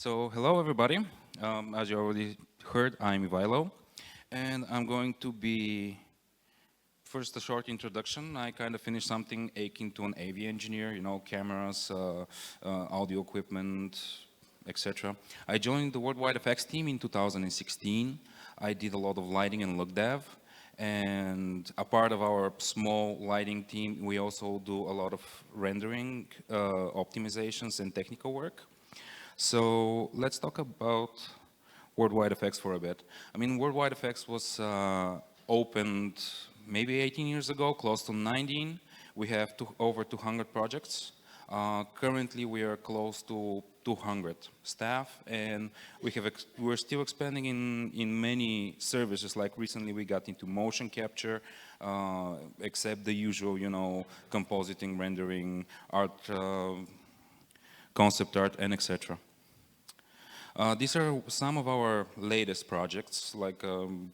So, hello everybody. As you already heard, I'm Ivaylo, and I'm going to be first a short introduction. I kind of finished something akin to an AV engineer, cameras, audio equipment, etc. I joined the WWFX team in 2016. I did a lot of lighting and look dev, and a part of our small lighting team, we also do a lot of rendering, optimizations, and technical work. So let's talk about WWFX for a bit. I mean, WWFX was opened maybe 18 years ago, close to 19. We have over 200 projects. Currently, we are close to 200 staff, and we're still expanding in many services. Like recently, we got into motion capture, except the usual, compositing, rendering, art, concept art, and etc. These are some of our latest projects, like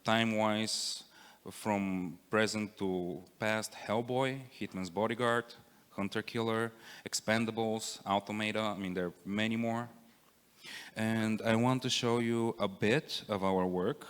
time-wise, from present to past: Hellboy, Hitman's Bodyguard, Hunter Killer, Expendables, Automata. I mean, there are many more. And I want to show you a bit of our work.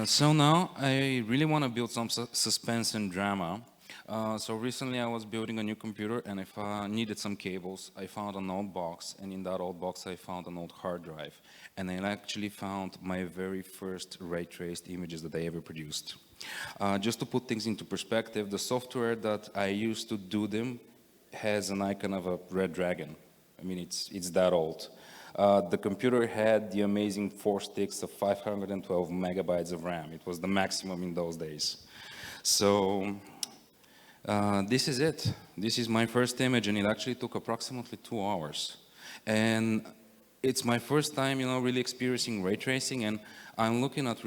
So now I really want to build some suspense and drama. So recently I was building a new computer, and if I needed some cables, I found an old box, and in that old box I found an old hard drive, and I actually found my very first ray traced images that I ever produced. Just to put things into perspective, the software that I used to do them has an icon of a red dragon. I mean, it's that old. The computer had the amazing 4 sticks of 512 megabytes of RAM. It was the maximum in those days. So This is it. This is my first image, and it actually took approximately 2 hours. And it's my first time, really experiencing ray tracing, and I'm looking at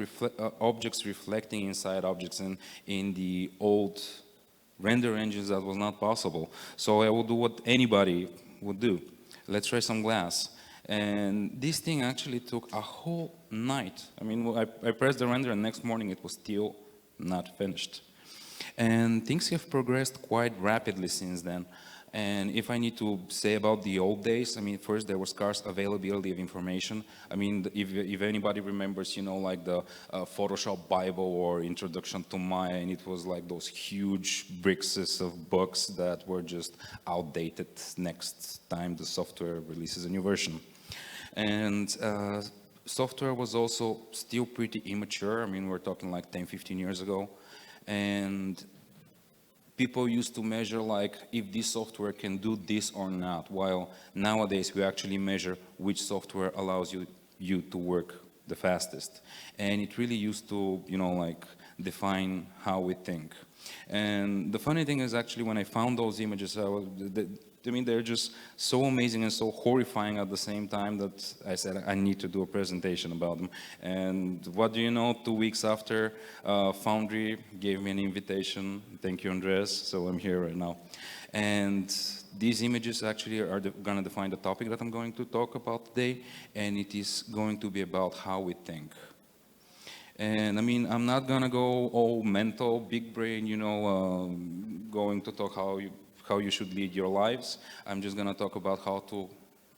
objects reflecting inside objects, and in the old render engines that was not possible. So I will do what anybody would do. Let's try some glass. And this thing actually took a whole night. I mean, I pressed the render, and next morning it was still not finished. And things have progressed quite rapidly since then. And if I need to say about the old days, I mean, first there was scarce availability of information. I mean, if anybody remembers, like the Photoshop Bible or Introduction to Maya, and it was like those huge bricks of books that were just outdated next time the software releases a new version. And software was also still pretty immature. I mean, we're talking like 10, 15 years ago. And people used to measure like if this software can do this or not, while nowadays we actually measure which software allows you to work the fastest. And it really used to, like define how we think. And the funny thing is actually when I found those images, I mean, they're just so amazing and so horrifying at the same time that I said I need to do a presentation about them. And what do you know, 2 weeks after, Foundry gave me an invitation. Thank you, Andres. So I'm here right now. And these images actually are going to define the topic that I'm going to talk about today. And it is going to be about how we think. And I mean, I'm not going to go all mental, big brain, going to talk how you should lead your lives. I'm just going to talk about how to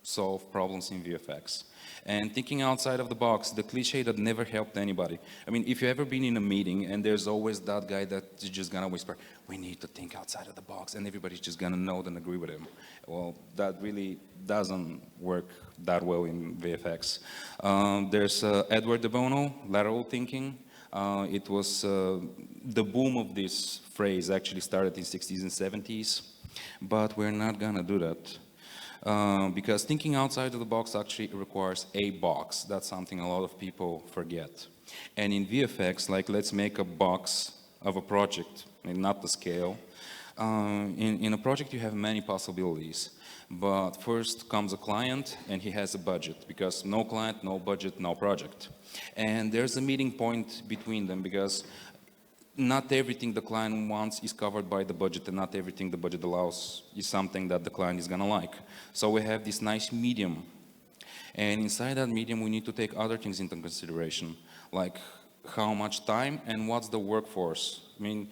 solve problems in VFX. And thinking outside of the box, the cliche that never helped anybody. I mean, if you've ever been in a meeting and there's always that guy that's just going to whisper, we need to think outside of the box, and everybody's just going to nod and agree with him. Well, that really doesn't work that well in VFX. There's Edward de Bono, lateral thinking. It was the boom of this phrase actually started in 60s and 70s. But we're not going to do that because thinking outside of the box actually requires a box. That's something a lot of people forget. And in VFX, like let's make a box of a project, and not the scale. In a project, you have many possibilities. But first comes a client, and he has a budget, because no client, no budget, no project. And there's a meeting point between them, because not everything the client wants is covered by the budget, and not everything the budget allows is something that the client is gonna like. So we have this nice medium. And inside that medium, we need to take other things into consideration, like how much time and what's the workforce. I mean,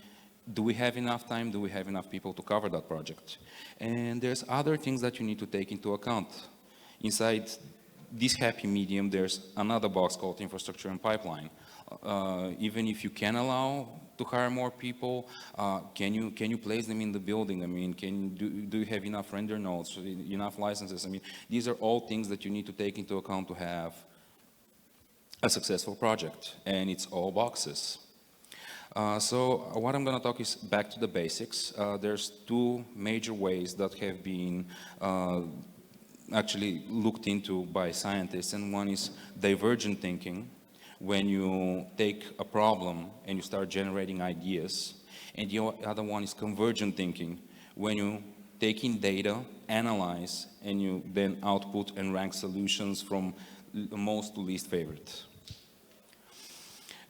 do we have enough time? Do we have enough people to cover that project? And there's other things that you need to take into account. Inside this happy medium, there's another box called infrastructure and pipeline. Even if you can allow to hire more people, can you place them in the building? I mean, do you have enough render nodes, enough licenses? I mean, these are all things that you need to take into account to have a successful project, and it's all boxes. So what I'm going to talk is back to the basics. There's two major ways that have been actually looked into by scientists, and one is divergent thinking, when you take a problem and you start generating ideas, and the other one is convergent thinking, when you take in data, analyze, and you then output and rank solutions from most to least favorite.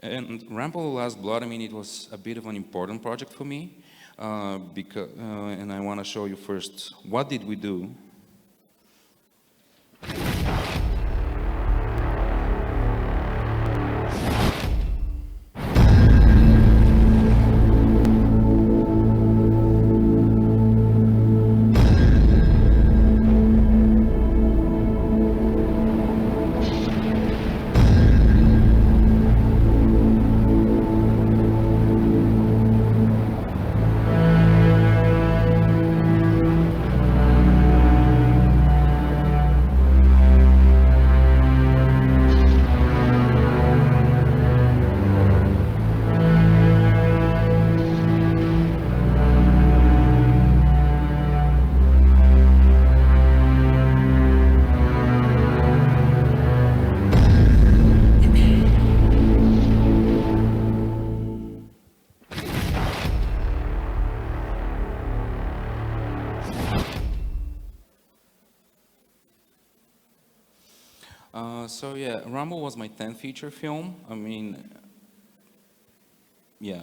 And Rambo: The Last Blood, I mean, it was a bit of an important project for me, and I want to show you first what did we do. So yeah, Rambo was my 10th feature film. I mean, yeah.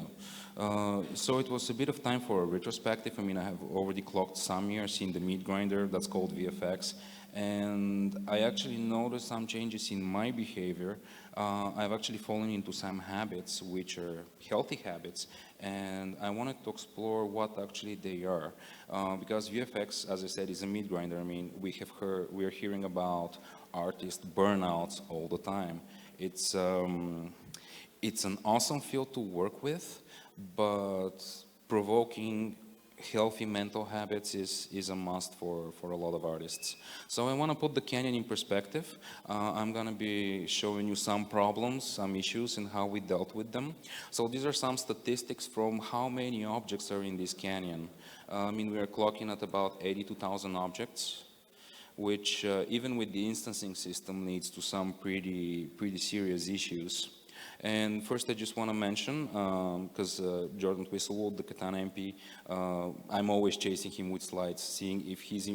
So it was a bit of time for a retrospective. I mean, I have already clocked some years in the meat grinder that's called VFX. And I actually noticed some changes in my behavior. I've actually fallen into some habits which are healthy habits. And I wanted to explore what actually they are. Because VFX, as I said, is a meat grinder. I mean, we're hearing about artist burnouts all the time. It's an awesome field to work with, but provoking healthy mental habits is a must for a lot of artists. So I want to put the canyon in perspective. I'm going to be showing you some problems, some issues, and how we dealt with them. So these are some statistics from how many objects are in this canyon. I mean, we are clocking at about 82,000 objects, which even with the instancing system leads to some pretty serious issues. And first, I just want to mention, because Jordan Twistlewood, the Katana MP, I'm always chasing him with slides, seeing if his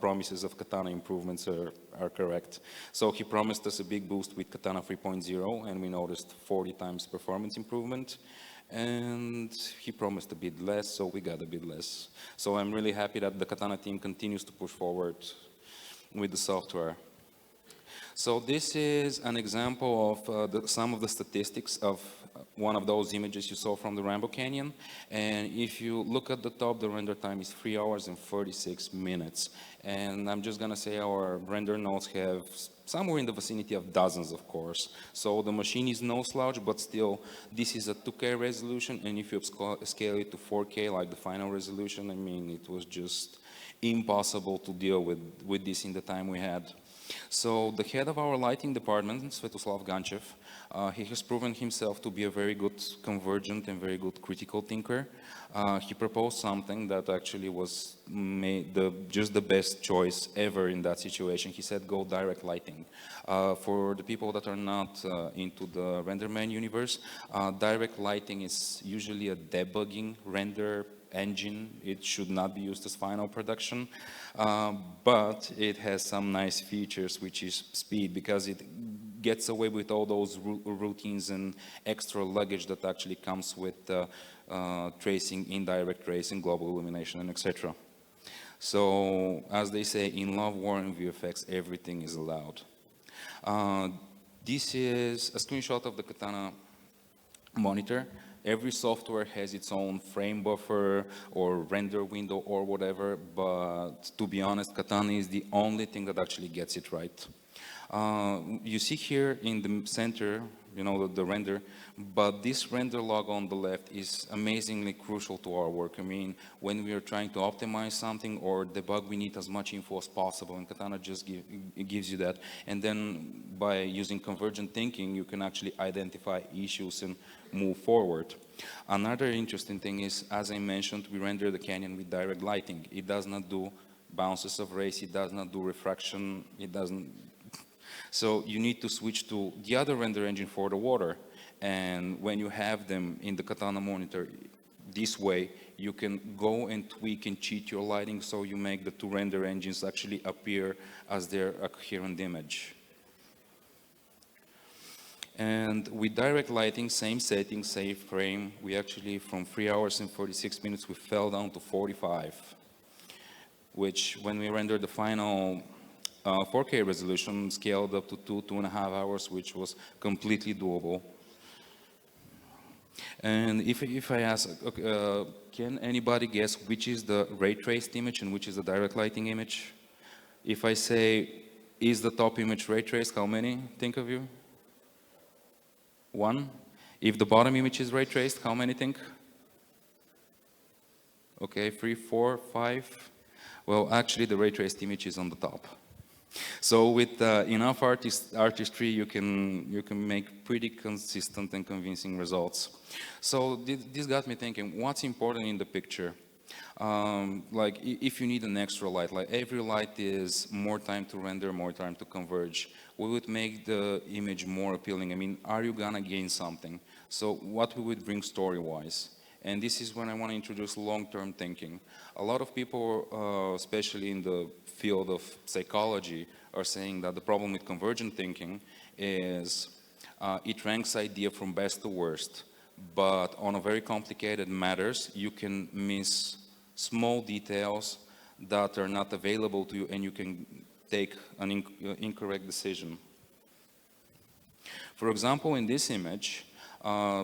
promises of Katana improvements are correct. So he promised us a big boost with Katana 3.0, and we noticed 40 times performance improvement. And he promised a bit less, so we got a bit less. So I'm really happy that the Katana team continues to push forward with the software. So this is an example of some of the statistics of one of those images you saw from the Rambo Canyon. And if you look at the top, the render time is 3 hours and 46 minutes. And I'm just gonna say our render nodes have somewhere in the vicinity of dozens, of course. So the machine is no slouch, but still, this is a 2K resolution. And if you scale it to 4K, like the final resolution, I mean, it was just impossible to deal with this in the time we had. So the head of our lighting department, Svetoslav Ganchev, he has proven himself to be a very good convergent and very good critical thinker. He proposed something that actually was just the best choice ever in that situation. He said, go direct lighting. For the people that are not into the RenderMan universe, direct lighting is usually a debugging render engine. It should not be used as final production, but it has some nice features, which is speed, because it gets away with all those routines and extra luggage that actually comes with tracing, indirect tracing, global illumination, and etc. So, as they say, in Love, War, and VFX, everything is allowed. This is a screenshot of the Katana monitor. Every software has its own frame buffer or render window or whatever, but to be honest, Katana is the only thing that actually gets it right. You see here in the center, you know, the render, but this render log on the left is amazingly crucial to our work. I mean, when we are trying to optimize something or debug, we need as much info as possible, and Katana just gives you that. And then by using convergent thinking, you can actually identify issues and move forward. Another interesting thing is, as I mentioned, we render the canyon with direct lighting. It does not do bounces of rays, it does not do refraction, it doesn't. So you need to switch to the other render engine for the water. And when you have them in the Katana monitor this way, you can go and tweak and cheat your lighting so you make the two render engines actually appear as they're a coherent image. And with direct lighting, same setting, same frame, we actually, from 3 hours and 46 minutes, we fell down to 45, which when we rendered the final 4K resolution, scaled up to 2.5 hours, which was completely doable. And if I ask, can anybody guess which is the ray traced image and which is the direct lighting image? If I say, is the top image ray traced, how many think of you? 1. If the bottom image is ray traced, how many think? Okay, 3, 4, 5. Well, actually, the ray traced image is on the top. So with enough artistry, you can make pretty consistent and convincing results. So this got me thinking, what's important in the picture? Like if you need an extra light, like every light is more time to render, more time to converge. We would make the image more appealing. I mean, are you gonna gain something? So what we would bring story-wise? And this is when I want to introduce long-term thinking. A lot of people, especially in the field of psychology, are saying that the problem with convergent thinking is it ranks idea from best to worst. But on a very complicated matters, you can miss small details that are not available to you, and you can take an incorrect decision. For example, in this image,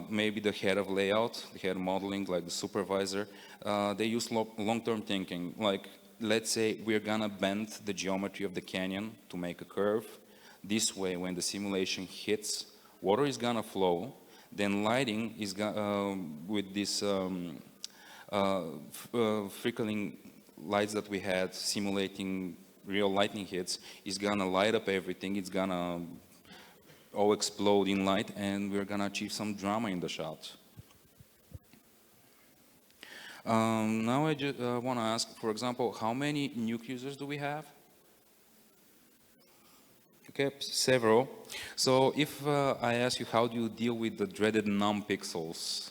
maybe the head of layout, the head of modeling, like the supervisor, they use long-term thinking. Like, let's say we're gonna bend the geometry of the canyon to make a curve. This way, when the simulation hits, water is gonna flow. Then lighting is with this flickering lights that we had simulating real lightning hits, is gonna light up everything. It's gonna all explode in light, and we're gonna achieve some drama in the shot. Now I just want to ask, for example, how many Nuke users do we have? Okay, several. So if I ask you how do you deal with the dreaded num pixels,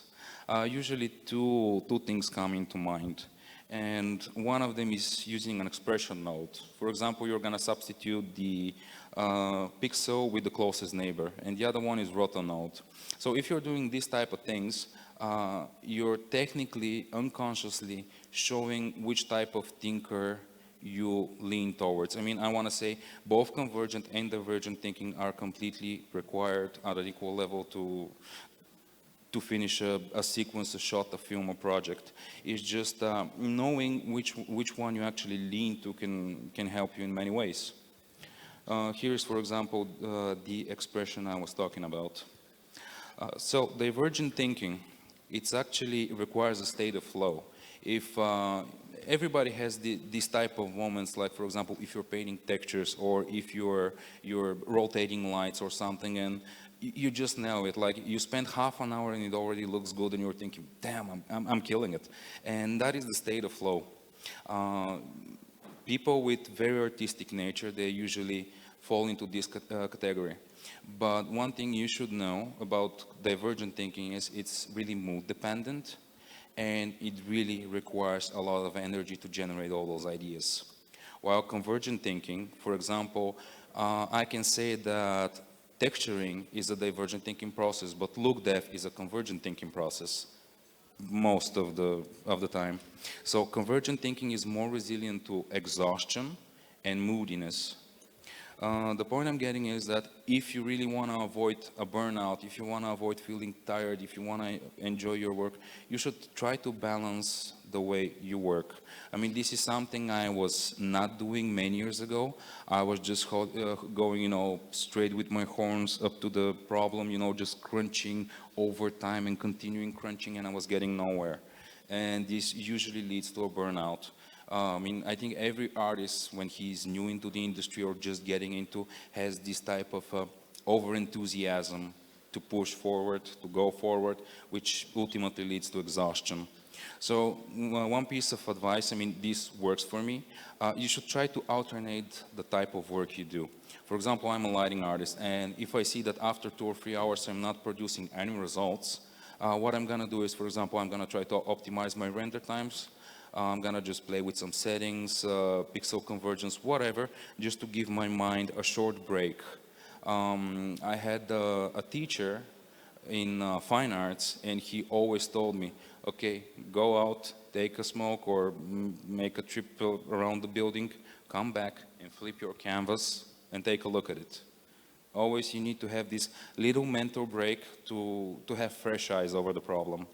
usually two things come into mind. And one of them is using an expression node. For example, you're going to substitute the pixel with the closest neighbor, and the other one is roto node. So if you're doing these type of things, you're technically, unconsciously showing which type of thinker you lean towards. I mean, I want to say both convergent and divergent thinking are completely required at an equal level to finish a sequence, a shot, a film, a project. It's just knowing which one you actually lean to can help you in many ways. Here's, for example, the expression I was talking about. So divergent thinking, it actually requires a state of flow. If everybody has this type of moments, like for example, if you're painting textures or if you're rotating lights or something, and you just nail it. Like you spend half an hour and it already looks good, and you're thinking, "Damn, I'm killing it," and that is the state of flow. People with very artistic nature, they usually fall into this category. But one thing you should know about divergent thinking is it's really mood dependent, and it really requires a lot of energy to generate all those ideas. While convergent thinking, for example, I can say that texturing is a divergent thinking process, but look depth is a convergent thinking process most of the time. So convergent thinking is more resilient to exhaustion and moodiness. The point I'm getting is that if you really want to avoid a burnout, if you want to avoid feeling tired, if you want to enjoy your work, you should try to balance the way you work. I mean, this is something I was not doing many years ago. I was just going, straight with my horns up to the problem, just crunching over time and continuing crunching, and I was getting nowhere. And this usually leads to a burnout. I think every artist, when he's new into the industry or just getting into, has this type of over-enthusiasm to push forward, to go forward, which ultimately leads to exhaustion. So one piece of advice, this works for me. You should try to alternate the type of work you do. For example, I'm a lighting artist, and if I see that after 2 or 3 hours I'm not producing any results, what I'm going to do is, for example, I'm going to try to optimize my render times. I'm gonna just play with some settings, pixel convergence, whatever, just to give my mind a short break. I had a teacher in fine arts, and he always told me, okay, go out, take a smoke or make a trip around the building, come back and flip your canvas and take a look at it. Always you need to have this little mental break to have fresh eyes over the problem.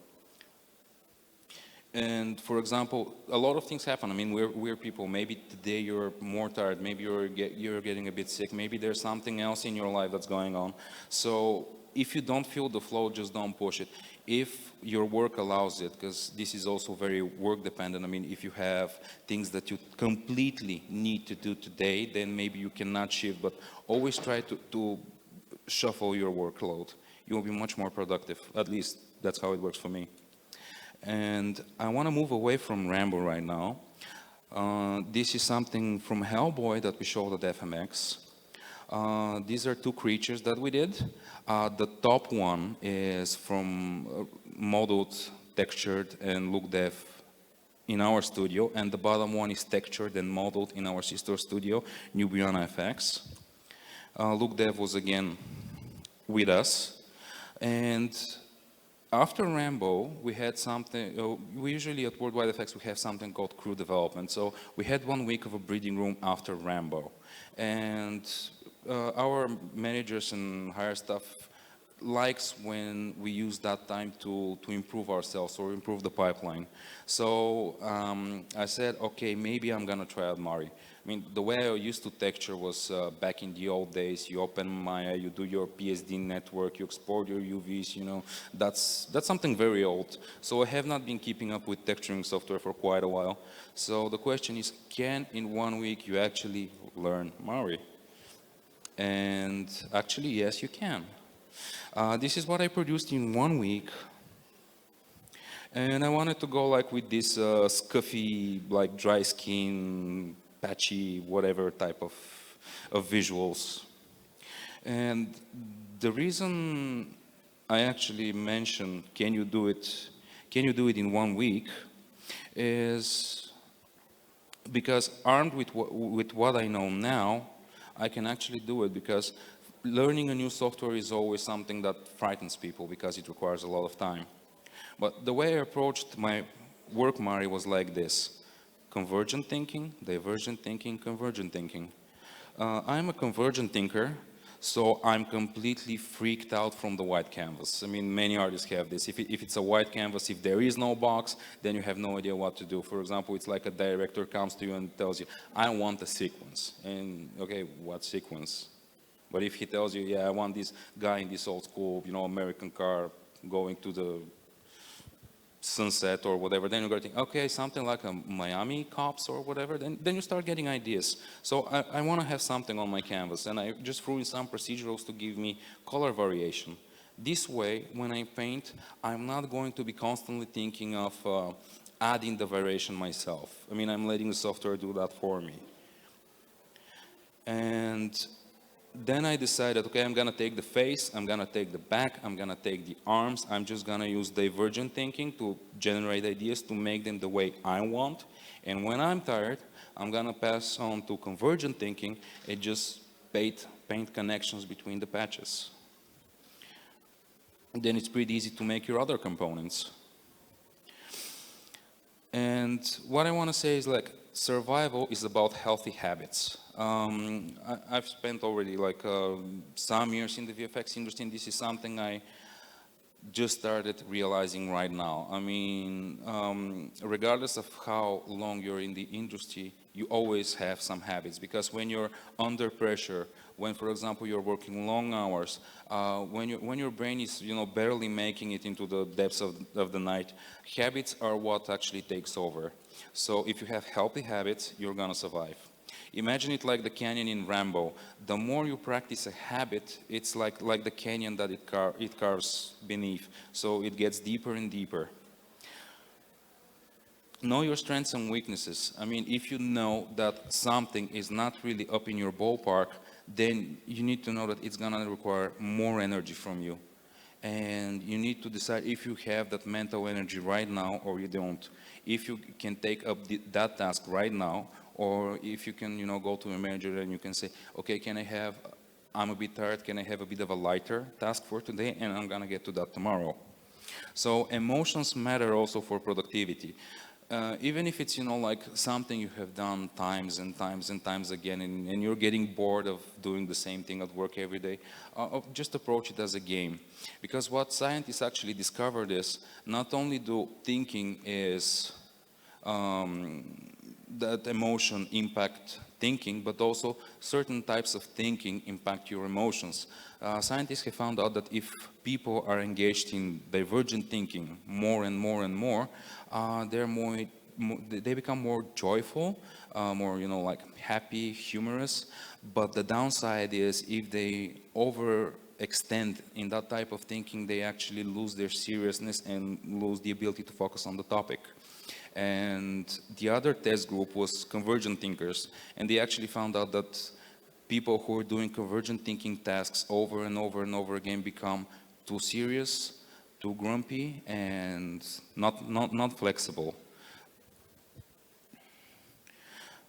And for example, a lot of things happen. We're people. Maybe today you're more tired. Maybe you're getting a bit sick. Maybe there's something else in your life that's going on. So if you don't feel the flow, just don't push it. If your work allows it, because this is also very work dependent. If you have things that you completely need to do today, then maybe you cannot shift. But always try to shuffle your workload. You'll be much more productive. At least that's how it works for me. And I want to move away from Rambo right now. This is something from Hellboy that we showed at FMX. These are 2 creatures that we did. The top one is from modeled textured and look dev in our studio, and the bottom one is textured and modeled in our sister studio, WWFX. Look dev was again with us, and after Rambo, we had something, we usually at WWFX we have something called crew development. So we had 1 week of a breeding room after Rambo. And our managers and higher staff likes when we use that time to improve ourselves or improve the pipeline. So I said, okay, maybe I'm gonna try out Mari. I mean, the way I used to texture was back in the old days. You open Maya, you do your PSD network, you export your UVs, you know, that's something very old. So I have not been keeping up with texturing software for quite a while. So the question is, can in 1 week you actually learn Mari? And actually, yes, you can. This is what I produced in 1 week. And I wanted to go like with this scuffy, like dry skin, patchy, whatever type of visuals. And the reason I actually mentioned, can you do it in 1 week, is because armed with what I know now, I can actually do it, because learning a new software is always something that frightens people because it requires a lot of time. But the way I approached my work Mari was like this: convergent thinking, divergent thinking, convergent thinking. I'm a convergent thinker, so I'm completely freaked out from the white canvas. I mean, many artists have this. If it's a white canvas, if there is no box, then you have no idea what to do. For example, it's like a director comes to you and tells you, I want a sequence. And okay, what sequence? But if he tells you, yeah, I want this guy in this old school, you know, American car going to the sunset or whatever, then you're going to think, okay, something like a Miami Cops or whatever, then you start getting ideas. So I want to have something on my canvas, and I just threw in some procedurals to give me color variation. This way, when I paint, I'm not going to be constantly thinking of adding the variation myself. I mean, I'm letting the software do that for me. And then I decided, okay, I'm gonna take the face, I'm gonna take the back, I'm gonna take the arms, I'm just gonna use divergent thinking to generate ideas to make them the way I want. And when I'm tired, I'm gonna pass on to convergent thinking and just paint connections between the patches. And then it's pretty easy to make your other components. And what I wanna say is, like, survival is about healthy habits. I've spent already like some years in the VFX industry, and this is something I just started realizing right now. I mean, regardless of how long you're in the industry, you always have some habits, because when you're under pressure, when, for example, you're working long hours, when your brain is, you know, barely making it into the depths of the night, habits are what actually takes over. So if you have healthy habits, you're gonna survive. Imagine it like the canyon in Rambo. The more you practice a habit, it's like the canyon that it carves beneath. So it gets deeper and deeper. Know your strengths and weaknesses. I mean, if you know that something is not really up in your ballpark, then you need to know that it's gonna require more energy from you. And you need to decide if you have that mental energy right now or you don't. If you can take up that task right now, or if you can, you know, go to a manager and you can say, okay, I'm a bit tired, can I have a bit of a lighter task for today, and I'm gonna get to that tomorrow. So emotions matter also for productivity. Even if it's, you know, like something you have done times and times and times again, and you're getting bored of doing the same thing at work every day, just approach it as a game. Because what scientists actually discovered is, not only do thinking is that emotion impact thinking, but also certain types of thinking impact your emotions. Scientists have found out that if people are engaged in divergent thinking more and more and more, they become more joyful, more, you know, like happy, humorous. But the downside is, if they overextend in that type of thinking, they actually lose their seriousness and lose the ability to focus on the topic. And the other test group was convergent thinkers, and they actually found out that people who are doing convergent thinking tasks over and over and over again become too serious, too grumpy and not flexible.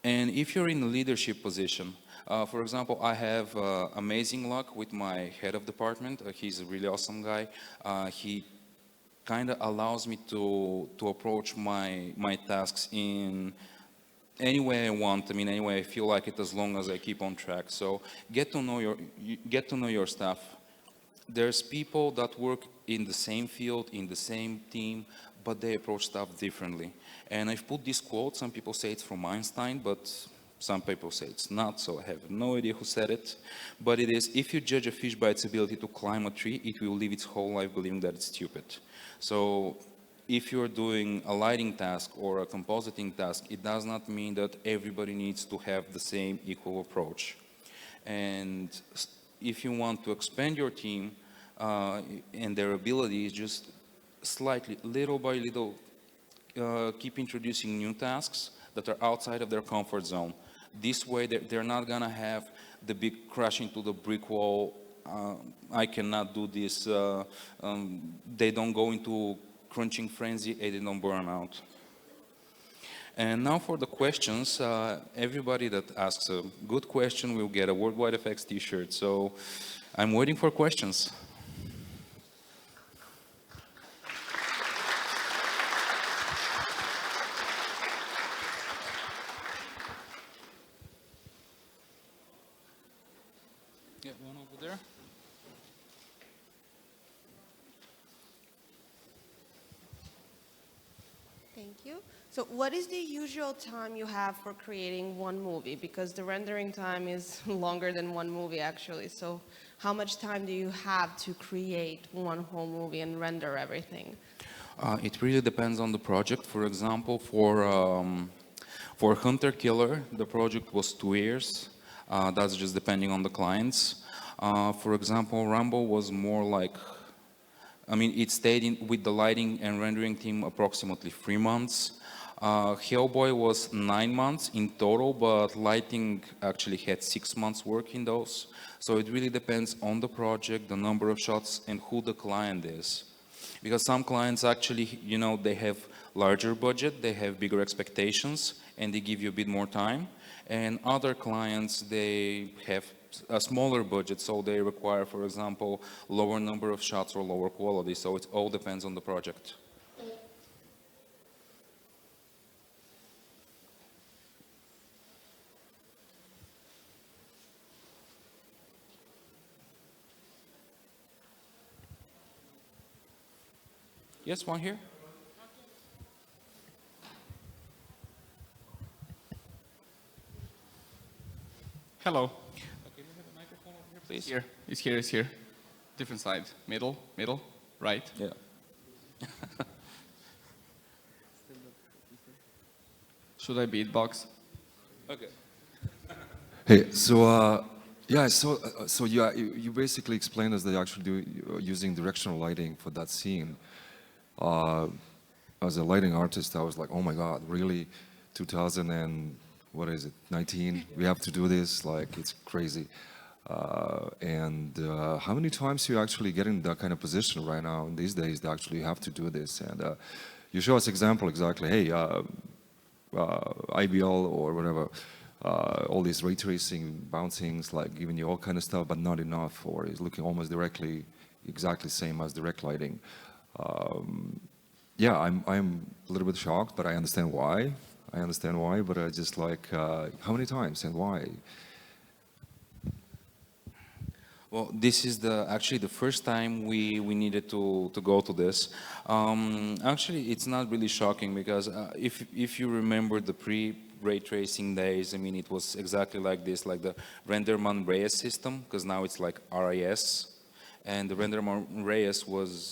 And if you're in a leadership position, for example, I have amazing luck with my head of department. He's a really awesome guy. He kind of allows me to approach my tasks in any way I want. I mean, any way I feel like it, as long as I keep on track. So get to know your staff. There's people that work in the same field, in the same team, but they approach stuff differently. And I've put this quote. Some people say it's from Einstein, but some people say it's not, so I have no idea who said it. But it is, if you judge a fish by its ability to climb a tree, it will live its whole life believing that it's stupid. So if you're doing a lighting task or a compositing task, it does not mean that everybody needs to have the same equal approach. And if you want to expand your team and their abilities, just slightly, little by little, keep introducing new tasks that are outside of their comfort zone. This way, they're not gonna have the big crash into the brick wall. I cannot do this. They don't go into crunching frenzy and they don't burn out. And now for the questions. Everybody that asks a good question will get a WWFX t-shirt. So I'm waiting for questions. Yeah, one over there. Thank you. So what is the usual time you have for creating one movie? Because the rendering time is longer than one movie, actually. So how much time do you have to create one whole movie and render everything? It really depends on the project. For example, for Hunter Killer, the project was 2 years. That's just depending on the clients. For example, Rambo was more like, I mean, it stayed with the lighting and rendering team approximately 3 months. Hellboy was 9 months in total, but lighting actually had 6 months work in those. So it really depends on the project, the number of shots, and who the client is. Because some clients actually, you know, they have larger budget, they have bigger expectations, and they give you a bit more time. And other clients, they have a smaller budget, so they require, for example, lower number of shots or lower quality. So it all depends on the project. Yes, one here. Hello. Okay, do you have a microphone over here, please? Here. It's here, it's here. Different side. Middle, right. Yeah. Should I beatbox? Okay. Hey, so yeah, so you basically explained us that you actually do using directional lighting for that scene. As a lighting artist, I was like, oh my God, really? 2000 and what is it, 19? We have to do this? Like, it's crazy. And how many times you actually get in that kind of position right now in these days that actually have to do this? And you show us example exactly, hey, IBL or whatever, all these ray tracing, bouncings, like giving you all kind of stuff, but not enough, or is looking almost directly, exactly same as direct lighting. Yeah, I'm a little bit shocked, but I understand why. But I just like, how many times and why? Well, this is actually the first time we needed to go to this. Actually, it's not really shocking because if you remember the pre-ray tracing days, I mean, it was exactly like this, like the Renderman Reyes system, because now it's like RIS. And the Renderman Reyes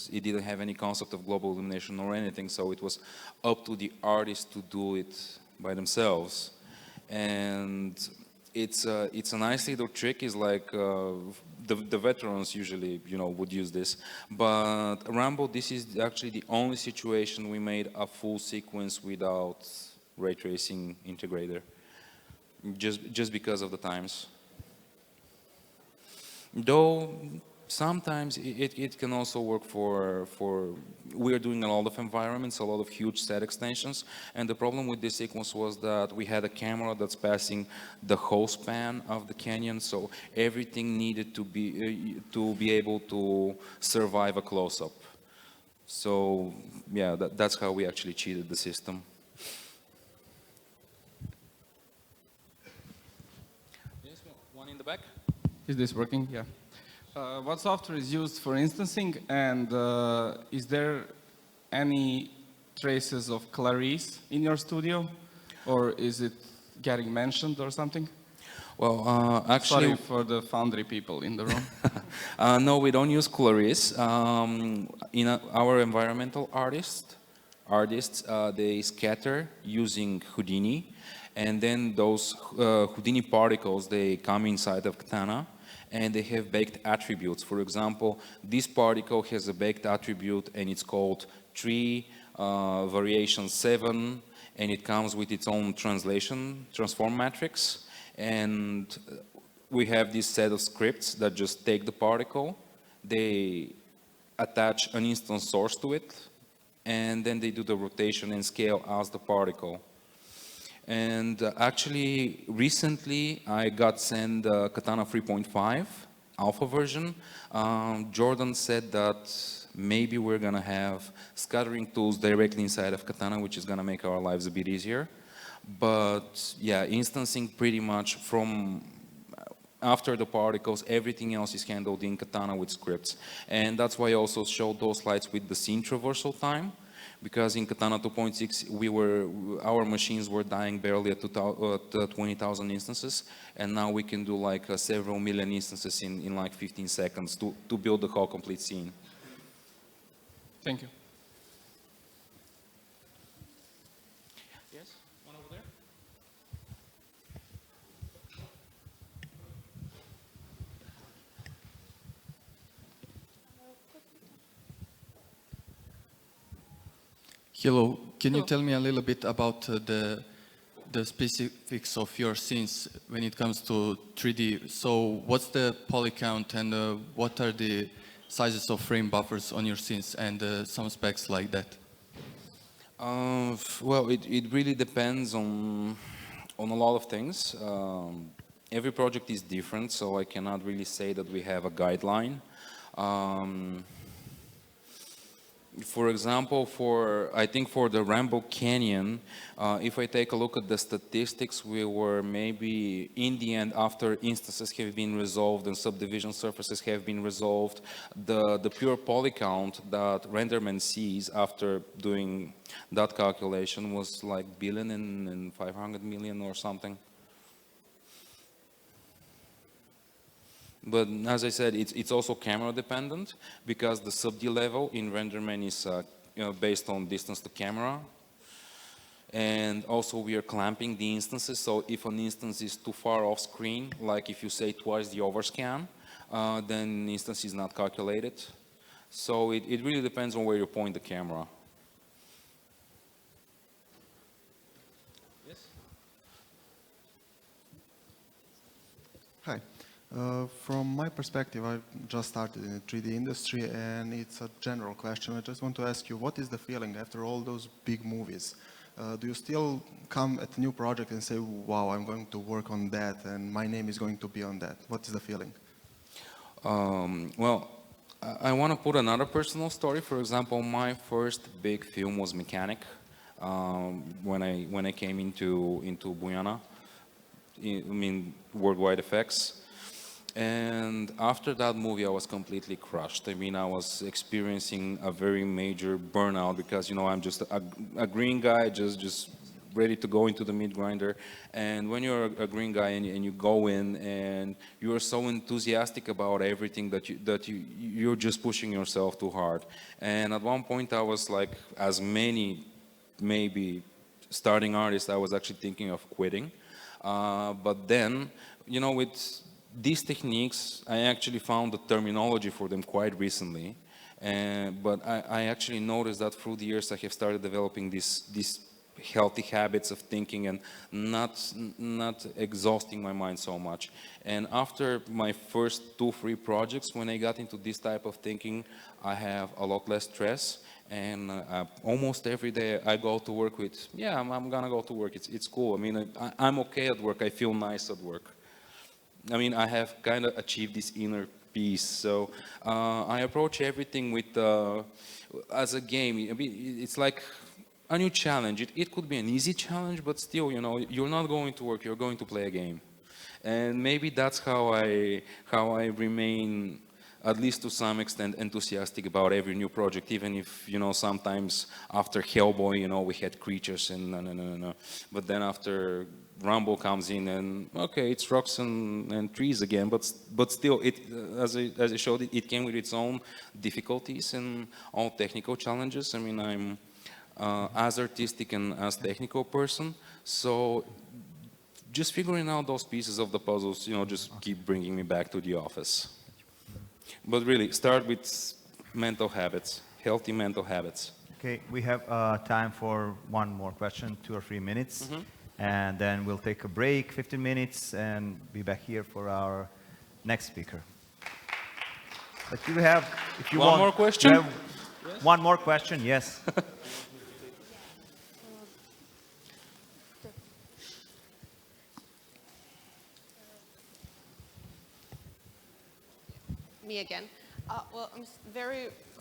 it didn't have any concept of global illumination or anything, so it was up to the artist to do it by themselves. And it's a nice little trick. Is like the veterans usually, you know, would use this. But Rambo, this is actually the only situation we made a full sequence without ray tracing integrator, just because of the times. Though Sometimes it can also work for, we're doing a lot of environments, a lot of huge set extensions, and the problem with this sequence was that we had a camera that's passing the whole span of the canyon, so everything needed to be able to survive a close-up. So yeah, that's how we actually cheated the system. Yes, one in the back. Is this working? Yeah. What software is used for instancing, and is there any traces of Clarice in your studio, or is it getting mentioned or something? Well, actually, Sorry for the Foundry people in the room. no, we don't use Clarice. Our environmental artists, they scatter using Houdini, and then those Houdini particles, they come inside of Katana, and they have baked attributes. For example, this particle has a baked attribute, and it's called tree variation 7, and it comes with its own transform matrix. And we have this set of scripts that just take the particle, they attach an instance source to it, and then they do the rotation and scale as the particle. And actually, recently, I got sent the Katana 3.5 alpha version. Jordan said that maybe we're gonna have scattering tools directly inside of Katana, which is gonna make our lives a bit easier. But yeah, instancing pretty much from after the particles, everything else is handled in Katana with scripts. And that's why I also showed those slides with the scene traversal time, because in Katana 2.6, our machines were dying barely at 20,000 instances, and now we can do like several million instances in like 15 seconds to build the whole complete scene. Thank you. Yes, one over there. Hello, can you tell me a little bit about the specifics of your scenes when it comes to 3D? So what's the poly count, and what are the sizes of frame buffers on your scenes, and some specs like that? Well, it really depends on a lot of things. Every project is different, so I cannot really say that we have a guideline. For example, I think for the Rambo Canyon, if I take a look at the statistics, we were maybe in the end, after instances have been resolved and subdivision surfaces have been resolved, the pure poly count that RenderMan sees after doing that calculation was like billion and 500 million or something. But as I said, it's also camera dependent, because the sub-D level in RenderMan is based on distance to camera. And also we are clamping the instances, so if an instance is too far off screen, like if you say twice the overscan, then the instance is not calculated. So it really depends on where you point the camera. Yes? Hi. From my perspective, I've just started in the 3D industry, and it's a general question. I just want to ask you, what is the feeling after all those big movies? Do you still come at a new project and say, wow, I'm going to work on that, and my name is going to be on that? What is the feeling? Well, I want to put another personal story. For example, my first big film was Mechanic, when I came into Buyana, Worldwide FX. And after that movie, I was completely crushed. I mean, I was experiencing a very major burnout, because, I'm just a green guy, just ready to go into the meat grinder. And when you're a green guy and you go in and you are so enthusiastic about everything that you're just pushing yourself too hard. And at one point, I was like, as many maybe starting artists, I was actually thinking of quitting. But then, with these techniques, I actually found the terminology for them quite recently. But I actually noticed that through the years I have started developing this healthy habits of thinking and not exhausting my mind so much. And after my first 2-3 projects, when I got into this type of thinking, I have a lot less stress. And almost every day I go to work with, yeah, I'm gonna go to work. It's cool. I mean, I'm okay at work. I feel nice at work. I mean, I have kind of achieved this inner peace. So I approach everything with as a game. I mean, it's like a new challenge. It could be an easy challenge, but still, you know, you're not going to work. You're going to play a game, and maybe that's how I remain, at least to some extent, enthusiastic about every new project, even if, you know, sometimes after Hellboy, you know, we had creatures and no. But then after Rambo comes in and, okay, it's rocks and trees again, but still, as I showed, it came with its own difficulties and all technical challenges. I mean, I'm as artistic and as technical person, so just figuring out those pieces of the puzzles, you know, just keep bringing me back to the office. But really, start with mental habits, healthy mental habits. Okay, we have time for one more question, 2 or 3 minutes. And then we'll take a break, 15 minutes, and be back here for our next speaker. But you have, if you One want... more question? You have one more question, yes. Me again. Well,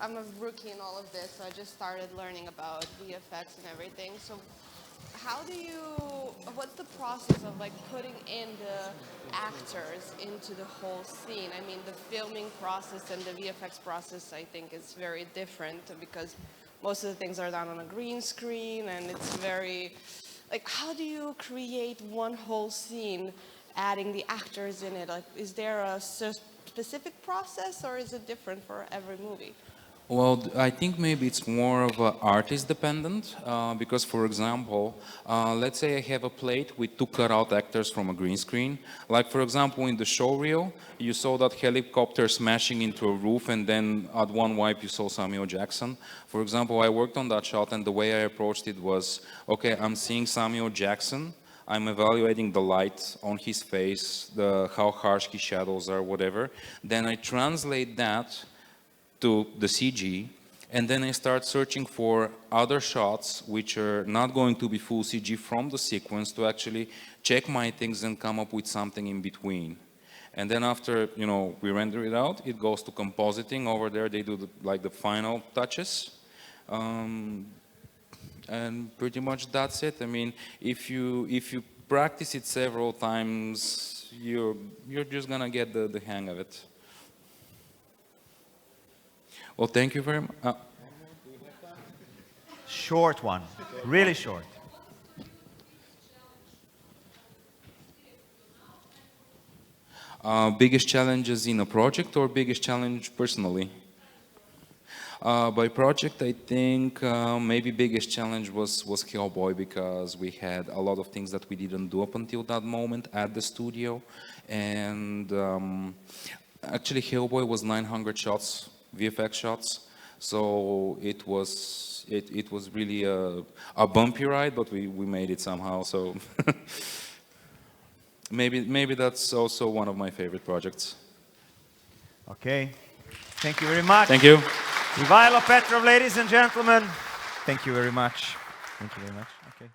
I'm a rookie in all of this, so I just started learning about VFX and everything. So what's the process of like putting in the actors into the whole scene? I mean, the filming process and the VFX process, I think, is very different because most of the things are done on a green screen, and it's very, like, how do you create one whole scene, adding the actors in it? Like, is there a specific process, or is it different for every movie? Well, I think maybe it's more of artist dependent, because, for example, let's say I have a plate with 2 cutout actors from a green screen. Like, for example, in the show reel, you saw that helicopter smashing into a roof, and then at one wipe you saw Samuel Jackson. For example, I worked on that shot, and the way I approached it was, okay, I'm seeing Samuel Jackson, I'm evaluating the light on his face, how harsh his shadows are, whatever. Then I translate that to the CG, and then I start searching for other shots which are not going to be full CG from the sequence to actually check my things and come up with something in between. And then after, you know, we render it out, it goes to compositing. Over there they do the final touches. And pretty much that's it. I mean, if you practice it several times, you're just gonna get the hang of it. Well, thank you very much. Short one, really short. Biggest challenges in a project or biggest challenge personally? By project, I think maybe biggest challenge was Hellboy, because we had a lot of things that we didn't do up until that moment at the studio. And actually Hellboy was 900 shots, VFX shots. So it was really a bumpy ride, but we made it somehow. So maybe that's also one of my favorite projects. Okay, thank you very much. Thank you. Ivaylo, Petrov, ladies and gentlemen, thank you very much. Thank you very much. Okay.